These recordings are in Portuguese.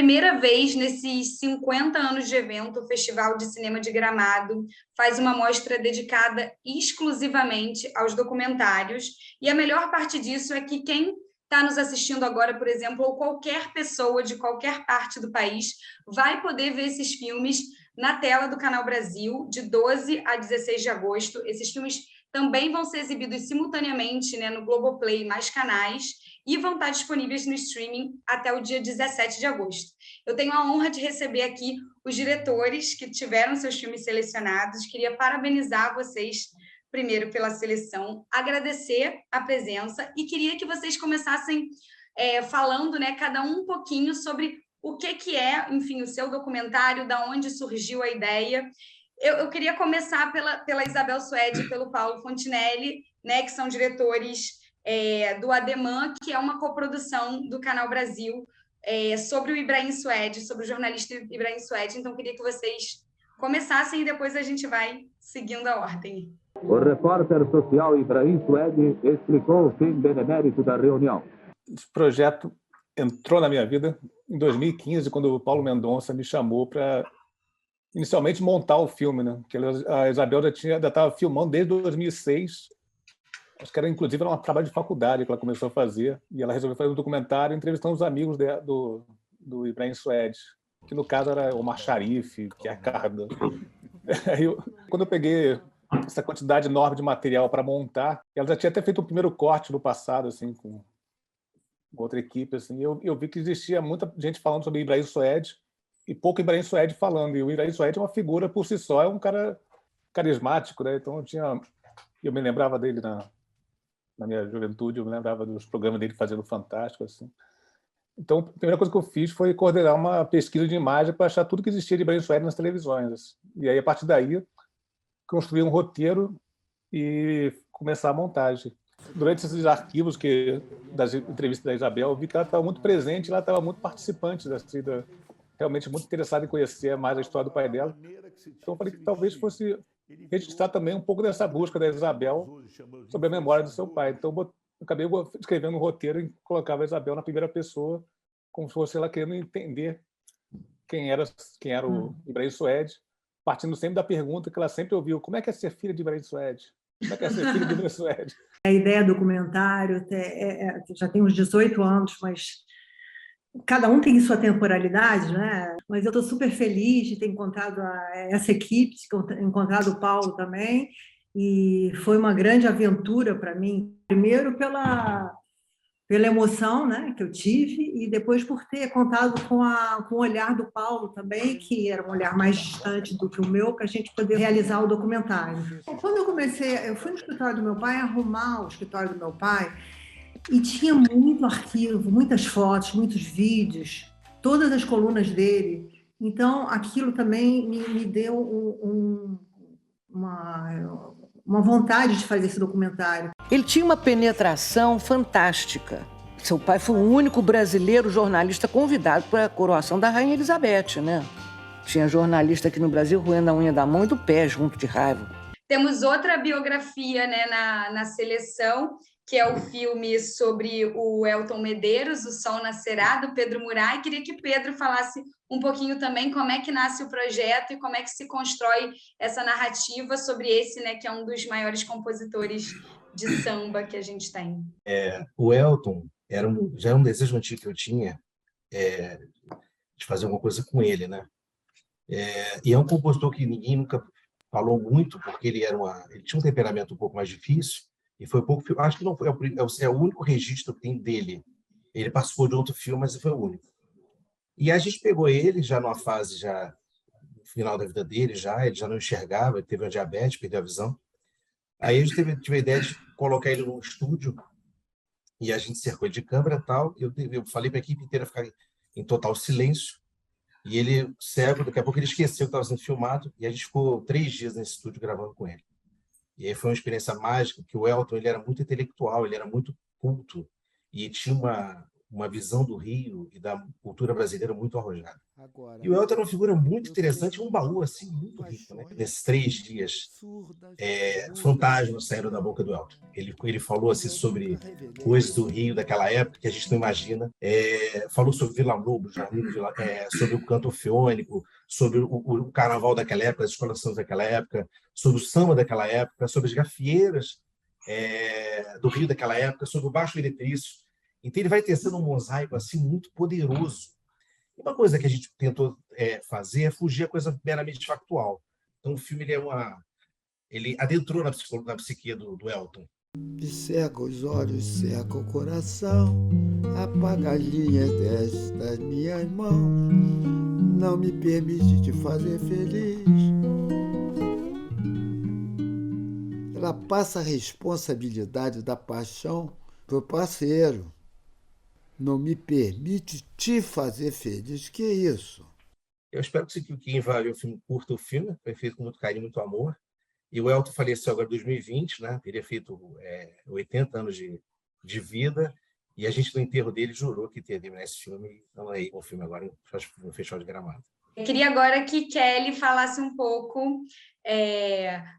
primeira vez nesses 50 anos de evento, o Festival de Cinema de Gramado faz uma mostra dedicada exclusivamente aos documentários. E a melhor parte disso é que quem está nos assistindo agora, por exemplo, ou qualquer pessoa de qualquer parte do país, vai poder ver esses filmes na tela do Canal Brasil, de 12 a 16 de agosto. Esses filmes também vão ser exibidos simultaneamente, né, no Globoplay e mais canais, e vão estar disponíveis no streaming até o dia 17 de agosto. Eu tenho a honra de receber aqui os diretores que tiveram seus filmes selecionados. Queria parabenizar vocês primeiro pela seleção, agradecer a presença e queria que vocês começassem falando, né, cada um pouquinho sobre o que é, enfim, o seu documentário, da onde surgiu a ideia. Eu queria começar pela Isabel Suede e pelo Paulo Fontinelli, né, que são diretores do Ademã, que é uma coprodução do Canal Brasil, sobre o Ibrahim Suede, sobre o jornalista Ibrahim Suede. Então, queria que vocês começassem e depois a gente vai seguindo a ordem. O repórter social Ibrahim Suede explicou o fim benemérito da reunião. Esse projeto entrou na minha vida em 2015, quando o Paulo Mendonça me chamou para, inicialmente, montar o filme, né? Porque a Isabel já estava filmando desde 2006. Acho que inclusive, era um trabalho de faculdade que ela começou a fazer. E ela resolveu fazer um documentário entrevistando os amigos do Ibrahim Suede, que, no caso, era Omar Sharif, Pierre Cardin. Quando eu peguei essa quantidade enorme de material para montar, ela já tinha até feito o primeiro corte no passado, assim, com outra equipe, assim. Eu vi que existia muita gente falando sobre Ibrahim Suede e pouco Ibrahim Suede falando. E o Ibrahim Suede é uma figura por si só, é um cara carismático, né? Então eu me lembrava dele na minha juventude, eu me lembrava dos programas dele fazendo Fantástico, assim. Então, a primeira coisa que eu fiz foi coordenar uma pesquisa de imagem para achar tudo que existia de Ibrahim Suede nas televisões, assim. E aí, a partir daí, construir um roteiro e começar a montagem. Durante esses arquivos das entrevistas da Isabel, eu vi que ela estava muito presente, ela estava muito participante, assim, realmente muito interessada em conhecer mais a história do pai dela. Então eu falei que talvez fosse registrar também um pouco dessa busca da Isabel sobre a memória do seu pai. Então eu acabei escrevendo um roteiro e colocava a Isabel na primeira pessoa, como se fosse ela querendo entender quem era o Ibrahim Suede, partindo sempre da pergunta que ela sempre ouviu: como é que é ser filha de Ibrahim Suede? Como é que é ser filha de Ibrahim Suede? A ideia do documentário já tem uns 18 anos, mas cada um tem sua temporalidade, né? Mas eu estou super feliz de ter encontrado essa equipe, de ter encontrado o Paulo também, e foi uma grande aventura para mim. Primeiro pela emoção, né, que eu tive, e depois por ter contado com o olhar do Paulo também, que era um olhar mais distante do que o meu, para a gente poder realizar o documentário. Quando eu fui no escritório do meu pai, arrumar o escritório do meu pai, e tinha muito arquivo, muitas fotos, muitos vídeos, todas as colunas dele. Então, aquilo também me deu uma vontade de fazer esse documentário. Ele tinha uma penetração fantástica. Seu pai foi o único brasileiro jornalista convidado para a coroação da Rainha Elizabeth, né? Tinha jornalista aqui no Brasil roendo a unha da mão e do pé junto de raiva. Temos outra biografia, né, na seleção, que é o filme sobre o Elton Medeiros, O Sol Nascerá, do Pedro Muray. Queria que Pedro falasse um pouquinho também como é que nasce o projeto e como é que se constrói essa narrativa sobre esse, né, que é um dos maiores compositores de samba que a gente tem. O Elton já era um desejo antigo que eu tinha, de fazer alguma coisa com ele, né? E é um compositor que ninguém nunca falou muito, porque ele tinha um temperamento um pouco mais difícil, e foi pouco. Acho que não foi, é o único registro que tem dele. Ele participou de outro filme, mas foi o único. E a gente pegou ele já numa fase, já no final da vida dele, ele já não enxergava, ele teve uma diabetes, perdeu a visão. Aí a gente tive a ideia de colocar ele num estúdio, e a gente cercou ele de câmera e tal. Eu falei para a equipe inteira ficar em total silêncio, e ele, cego, daqui a pouco ele esqueceu que estava sendo filmado, e a gente ficou 3 dias nesse estúdio gravando com ele. E aí foi uma experiência mágica, porque o Elton ele era muito intelectual, ele era muito culto, e tinha uma visão do Rio e da cultura brasileira muito arrojada. E o Elton era uma figura muito interessante, um baú assim muito rico, né? Nesses 3 dias, fantasmas saíram da boca do Elton. Ele falou assim sobre coisas do Rio daquela época que a gente não imagina. Falou sobre Vila Lobos, sobre o canto orfeônico, sobre o carnaval daquela época, as escolas de samba daquela época, sobre o samba daquela época, sobre as gafieiras do Rio daquela época, sobre o Baixo Meretrício. Então ele vai tecendo um mosaico assim muito poderoso. Uma coisa que a gente tentou fazer é fugir a coisa meramente factual. Então o filme ele adentrou na psique do Elton. Me cega os olhos, seca o coração, apaga as linhas destas minhas mãos, não me permite te fazer feliz. Ela passa a responsabilidade da paixão pro parceiro. Não me permite te fazer feliz. Que é isso? Eu espero que quem vai ver o filme curta o filme, foi feito com muito carinho, muito amor. E o Elton faleceu agora em 2020, né? Teria feito 80 anos de vida. E a gente, no enterro dele, jurou que ia terminar esse filme. Então, aí, o filme agora no Festival de Gramado. Eu queria agora que Kelly falasse um pouco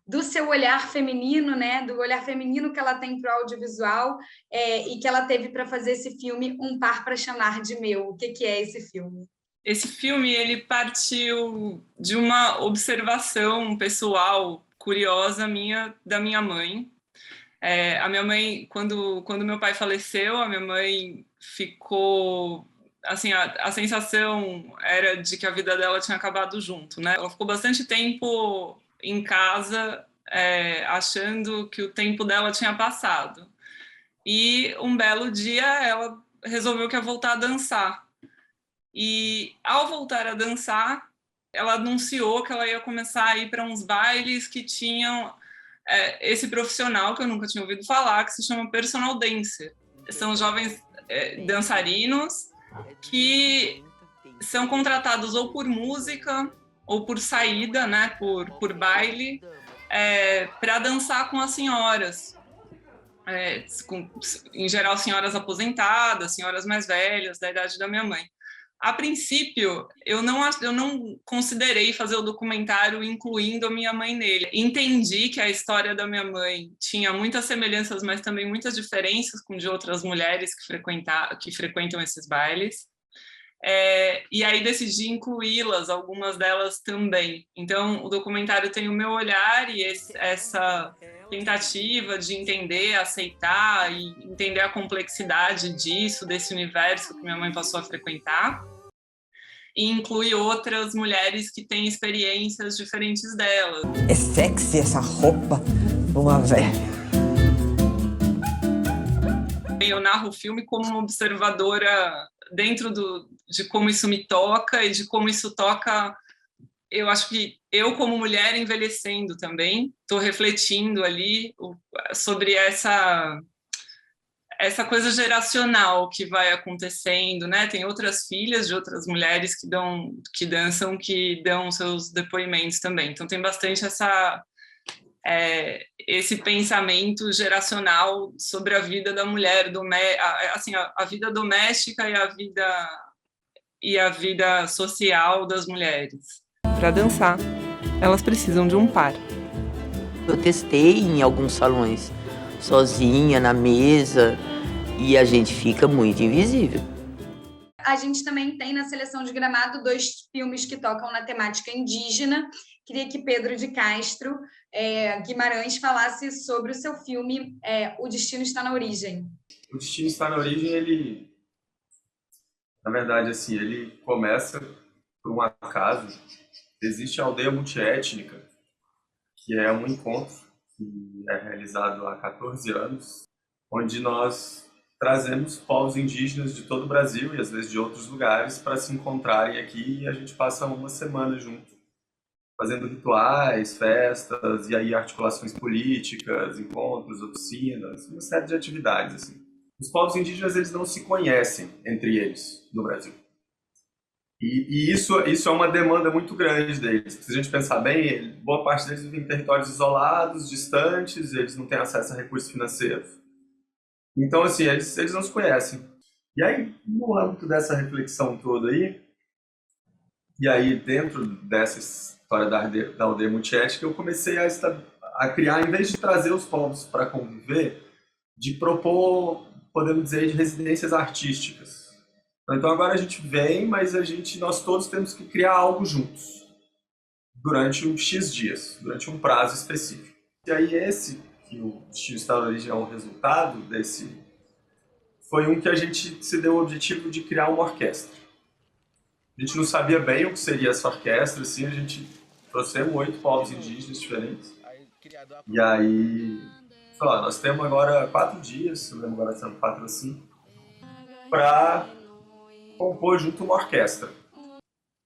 do seu olhar feminino, né? Do olhar feminino que ela tem para o audiovisual e que ela teve para fazer esse filme Um Par para Chamar de Meu. O que é esse filme? Esse filme ele partiu de uma observação pessoal curiosa da minha mãe. A minha mãe, quando meu pai faleceu, a minha mãe ficou... Assim, a sensação era de que a vida dela tinha acabado junto, né? Ela ficou bastante tempo em casa, achando que o tempo dela tinha passado. E um belo dia ela resolveu que ia voltar a dançar. E ao voltar a dançar, ela anunciou que ela ia começar a ir para uns bailes que tinham esse profissional que eu nunca tinha ouvido falar, que se chama personal dancer. São jovens dançarinos que são contratados ou por música ou por saída, né, por baile, para dançar com as senhoras, em geral senhoras aposentadas, senhoras mais velhas, da idade da minha mãe. A princípio, eu não considerei fazer o documentário incluindo a minha mãe nele. Entendi que a história da minha mãe tinha muitas semelhanças, mas também muitas diferenças com de outras mulheres que frequentam esses bailes. E aí decidi incluí-las, algumas delas também. Então, o documentário tem o meu olhar e essa tentativa de entender, aceitar e entender a complexidade desse universo que minha mãe passou a frequentar. E inclui outras mulheres que têm experiências diferentes delas. É sexy essa roupa de uma velha. Eu narro o filme como uma observadora dentro de como isso me toca e de como isso toca. Eu acho que eu, como mulher, envelhecendo também, estou refletindo ali sobre essa coisa geracional que vai acontecendo, né? Tem outras filhas de outras mulheres que dançam, que dão seus depoimentos também. Então tem bastante esse pensamento geracional sobre a vida da mulher, assim, a vida doméstica e a vida social das mulheres. Para dançar, elas precisam de um par. Eu testei em alguns salões, sozinha, na mesa, e a gente fica muito invisível. A gente também tem na seleção de Gramado 2 filmes que tocam na temática indígena. Queria que Pedro de Castro Guimarães falasse sobre o seu filme O Destino Está na Origem. O Destino Está na Origem, ele, na verdade, assim, ele começa por um acaso. Existe a aldeia multiétnica, que é um encontro que é realizado há 14 anos, onde nós trazemos povos indígenas de todo o Brasil e às vezes de outros lugares para se encontrarem aqui, e a gente passa uma semana junto, fazendo rituais, festas, e aí articulações políticas, encontros, oficinas, uma série de atividades. Assim. Os povos indígenas, eles não se conhecem entre eles no Brasil. E isso é uma demanda muito grande deles. Se a gente pensar bem, boa parte deles vivem em territórios isolados, distantes, eles não têm acesso a recursos financeiros. Então, assim, eles não se conhecem. E aí, no âmbito dessa reflexão toda aí, e aí dentro dessa história da aldeia multiétnica, eu comecei a criar, em vez de trazer os povos para conviver, de propor, podemos dizer, de residências artísticas. Então agora a gente vem, mas nós todos temos que criar algo juntos, durante um X dias, durante um prazo específico. E aí que o Destino está na origem é o resultado desse, foi um que a gente se deu o objetivo de criar uma orquestra. A gente não sabia bem o que seria essa orquestra, assim, a gente trouxemos 8 povos indígenas diferentes. E aí, falou, nós temos agora 4 dias, eu lembro agora sendo 4 ou 5, para compor junto uma orquestra.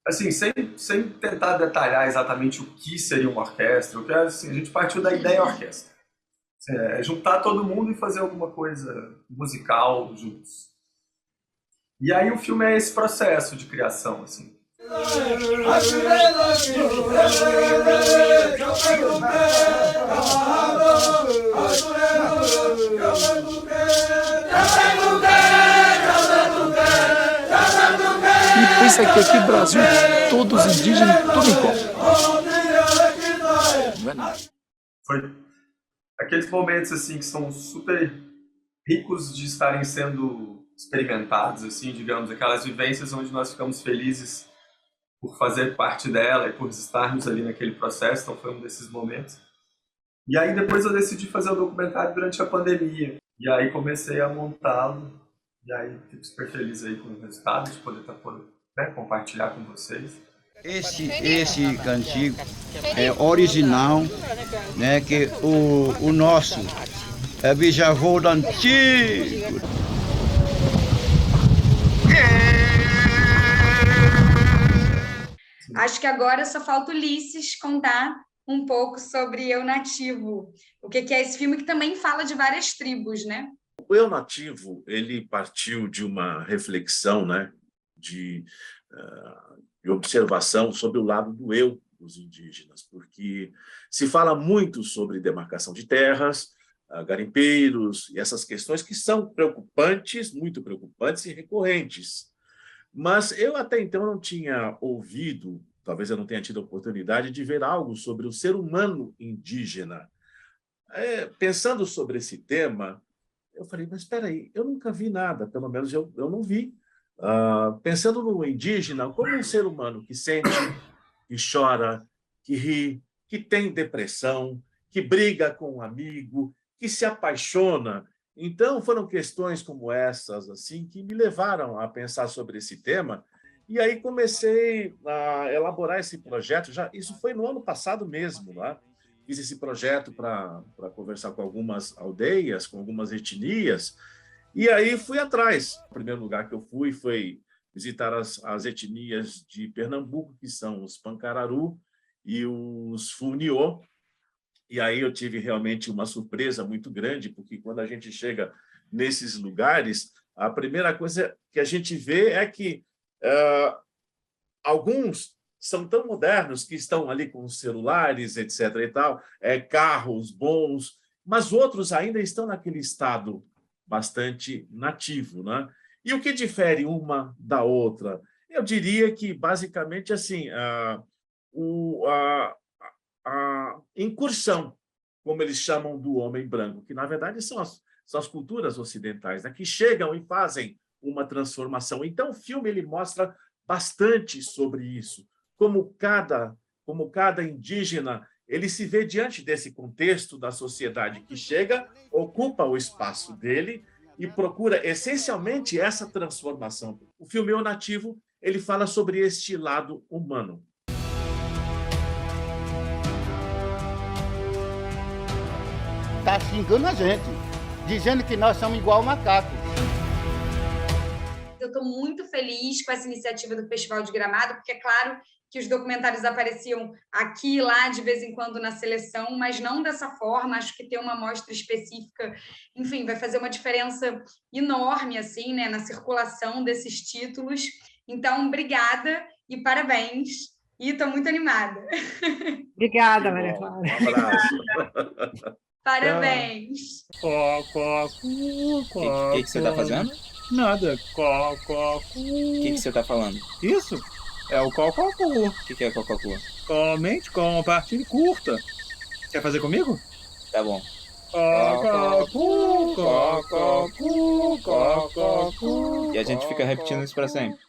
Assim, sem tentar detalhar exatamente o que seria uma orquestra, assim, a gente partiu da ideia orquestra. É juntar todo mundo e fazer alguma coisa musical juntos. E aí o filme é esse processo de criação, assim. E pensa que aqui no Brasil, todos indígenas, tudo igual. Não é nada. Foi aqueles momentos assim que são super ricos de estarem sendo experimentados, assim, digamos, aquelas vivências onde nós ficamos felizes por fazer parte dela e por estarmos ali naquele processo, então foi um desses momentos. E aí depois eu decidi fazer o documentário durante a pandemia, e aí comecei a montá-lo, e aí fico super feliz aí com o resultado, de poder compartilhar com vocês. Esse cantigo é original, né, que o nosso bisavô antigo. Acho que agora só falta o Ulisses contar um pouco sobre Eu Nativo. O que é esse filme que também fala de várias tribos, né? O Eu Nativo, ele partiu de uma reflexão, né, de observação sobre o lado do eu dos indígenas, porque se fala muito sobre demarcação de terras, garimpeiros e essas questões que são preocupantes, muito preocupantes e recorrentes. Mas eu até então não tinha ouvido, talvez eu não tenha tido a oportunidade de ver algo sobre o ser humano indígena. Pensando sobre esse tema, eu falei, mas espera aí, eu nunca vi nada, pelo menos eu não vi. Pensando no indígena como um ser humano que sente, que chora, que ri, que tem depressão, que briga com um amigo, que se apaixona. Então, foram questões como essas assim que me levaram a pensar sobre esse tema. E aí comecei a elaborar esse projeto. Isso foi no ano passado mesmo, né? Fiz esse projeto para conversar com algumas aldeias, com algumas etnias. E aí fui atrás. O primeiro lugar que eu fui foi visitar as etnias de Pernambuco, que são os Pancararu e os Funiô. E aí eu tive realmente uma surpresa muito grande, porque quando a gente chega nesses lugares, a primeira coisa que a gente vê é que alguns são tão modernos que estão ali com celulares, etc. e tal, carros bons, mas outros ainda estão naquele estado bastante nativo, né? E o que difere uma da outra? Eu diria que, basicamente, assim, a incursão, como eles chamam do homem branco, que, na verdade, são as culturas ocidentais, né, que chegam e fazem uma transformação. Então, o filme ele mostra bastante sobre isso, como cada indígena ele se vê diante desse contexto da sociedade que chega, ocupa o espaço dele e procura essencialmente essa transformação. O filme Eu Nativo ele fala sobre este lado humano. Está xingando a gente, dizendo que nós somos igual macacos. Eu estou muito feliz com essa iniciativa do Festival de Gramado, porque é claro que os documentários apareciam aqui e lá, de vez em quando, na seleção, mas não dessa forma. Acho que ter uma mostra específica, enfim, vai fazer uma diferença enorme, assim, né, na circulação desses títulos. Então, obrigada e parabéns. E estou muito animada. Obrigada, Maria Clara. Um abraço. Parabéns. O que você está fazendo? Nada. Cococu. O que você tá falando? Isso? É o cococu. O que é cococu? Comente, compartilhe, curta. Quer fazer comigo? Tá bom. Cococu, cococu, cococu. E a gente fica repetindo isso pra sempre.